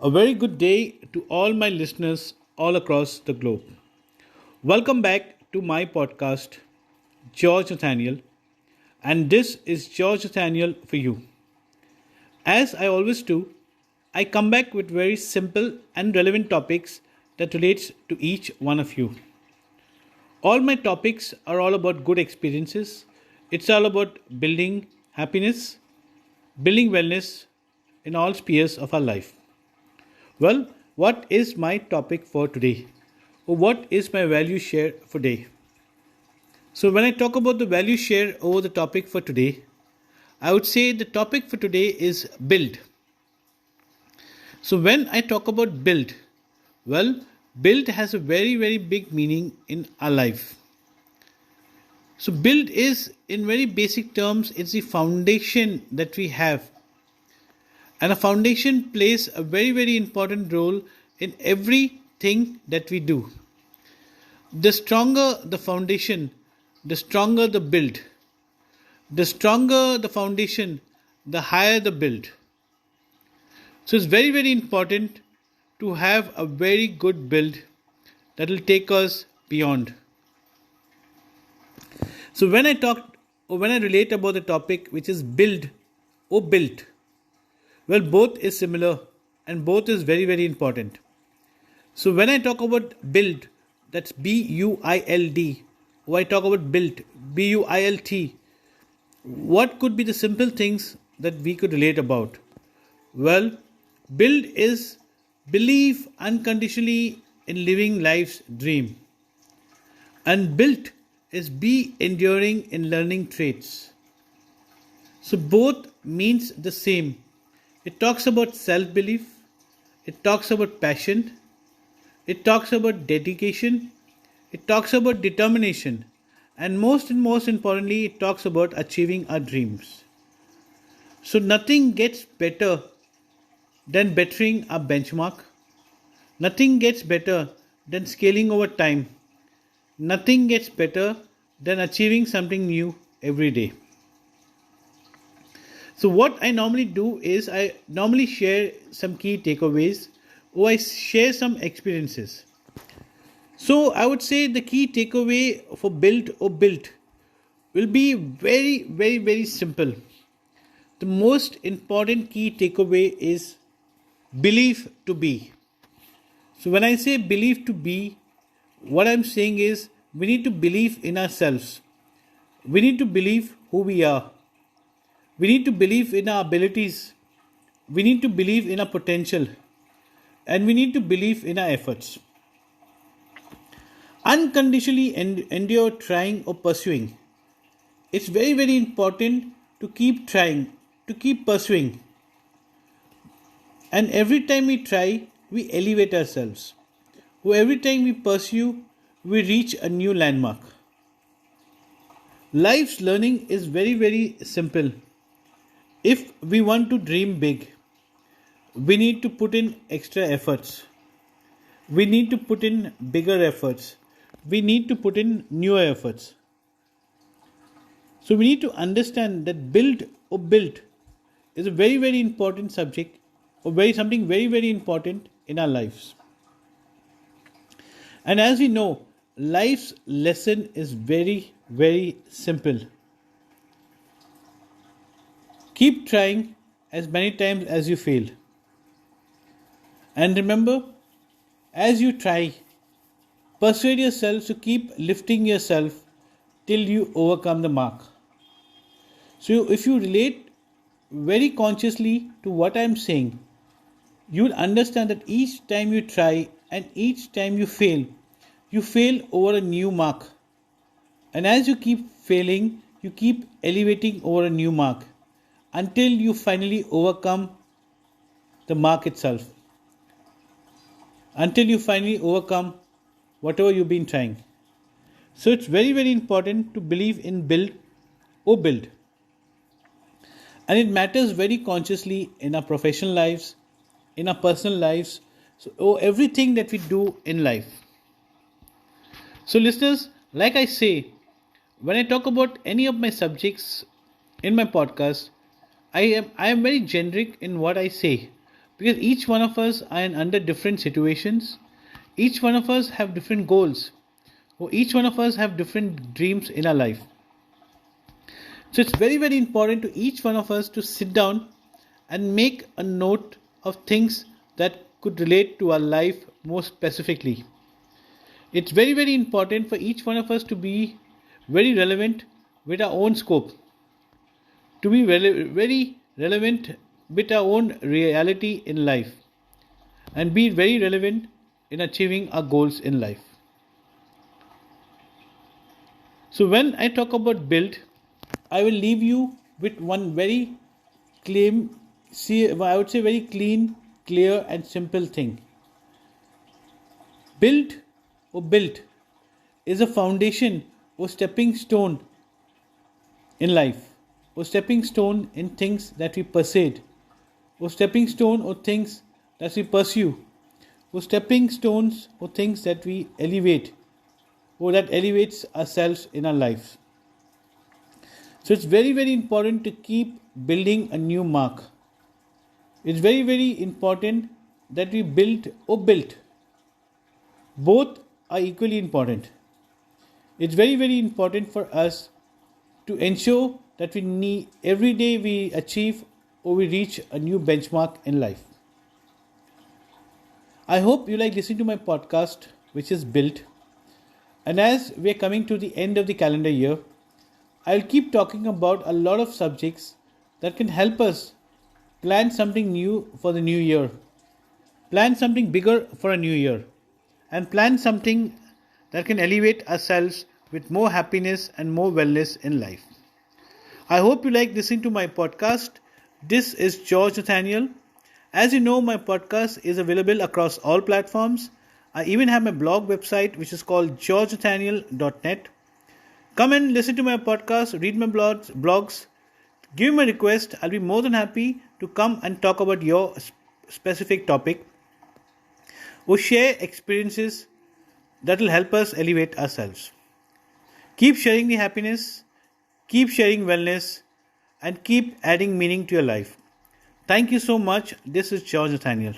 A very good day to all my listeners all across the globe. Welcome back to my podcast, George Nathaniel, and this is George Nathaniel for you. As I always do, I come back with very simple and relevant topics that relates to each one of you. All my topics are all about good experiences. It's all about building happiness, building wellness in all spheres of our life. Well, what is my topic for today? Or what is my value share for today? So, when I talk about the value share over the topic for today, I would say the topic for today is build. So, when I talk about build, well, build has a very big meaning in our life. So, build is, in very basic terms, it's the foundation that we have. And a foundation plays a very important role in everything that we do. The stronger the foundation, the stronger the build. The stronger the foundation, the higher the build. So it's very important to have a very good build that will take us beyond. So when I relate about the topic which is build or built, well, both is similar and both is very important. So when I talk about build, that's B-U-I-L-D, or I talk about built, B-U-I-L-T, what could be the simple things that we could relate about? Well, build is believe unconditionally in living life's dream. And built is be enduring in learning traits. So both means the same. It talks about self-belief, it talks about passion, it talks about dedication, it talks about determination, and most importantly, it talks about achieving our dreams. So nothing gets better than bettering our benchmark. Nothing gets better than scaling over time. Nothing gets better than achieving something new every day. So what I normally do is I normally share some key takeaways or I share some experiences. So I would say the key takeaway for build or built will be very simple. The most important key takeaway is believe to be. So when I say believe to be, what I'm saying is we need to believe in ourselves. We need to believe who we are. We need to believe in our abilities. We need to believe in our potential. And we need to believe in our efforts. Unconditionally endure trying or pursuing. It's very important to keep trying, to keep pursuing. And every time we try, we elevate ourselves. Every time we pursue, we reach a new landmark. Life's learning is very simple. If we want to dream big, we need to put in extra efforts. We need to put in bigger efforts. We need to put in newer efforts. So we need to understand that build or built is a very important subject or something very important in our lives. And as we know, life's lesson is very simple. Keep trying as many times as you fail. And remember, as you try, persuade yourself to keep lifting yourself till you overcome the mark. So if you relate very consciously to what I am saying, you will understand that each time you try and each time you fail over a new mark. And as you keep failing, you keep elevating over a new mark until you finally overcome the mark itself. Until you finally overcome whatever you've been trying. So it's very important to believe in build or build. And it matters very consciously in our professional lives, in our personal lives, everything that we do in life. So listeners, like I say, when I talk about any of my subjects in my podcast, I am very generic in what I say because each one of us are under different situations. Each one of us have different goals, or each one of us have different dreams in our life. So it's very, very important to each one of us to sit down and make a note of things that could relate to our life more specifically. It's very, very important for each one of us to be very relevant with our own scope, to be very relevant with our own reality in life, and be very relevant in achieving our goals in life. So, when I talk about build, I will leave you with one very clean, I would say very clean, clear, and simple thing. Build or built is a foundation or stepping stone in life, or stepping stone in things that we pursue, or stepping stone or things that we pursue, or stepping stones or things that we elevate, or that elevates ourselves in our lives. So it's very, very important to keep building a new mark. It's very, very important that we build or built. Both are equally important. It's very, very important for us to ensure that every day we achieve or we reach a new benchmark in life. I hope you like listening to my podcast, which is Built. And as we're coming to the end of the calendar year, I'll keep talking about a lot of subjects that can help us plan something new for the new year, plan something bigger for a new year, and plan something that can elevate ourselves with more happiness and more wellness in life. I hope you like listening to my podcast. This is George Nathaniel. As you know, my podcast is available across all platforms. I even have my blog website, which is called georgenathaniel.net. Come and listen to my podcast, read my blogs, give me a request. I'll be more than happy to come and talk about your specific topic, or share experiences that will help us elevate ourselves. Keep sharing the happiness, keep sharing wellness, and keep adding meaning to your life. Thank you so much. This is George Nathaniel.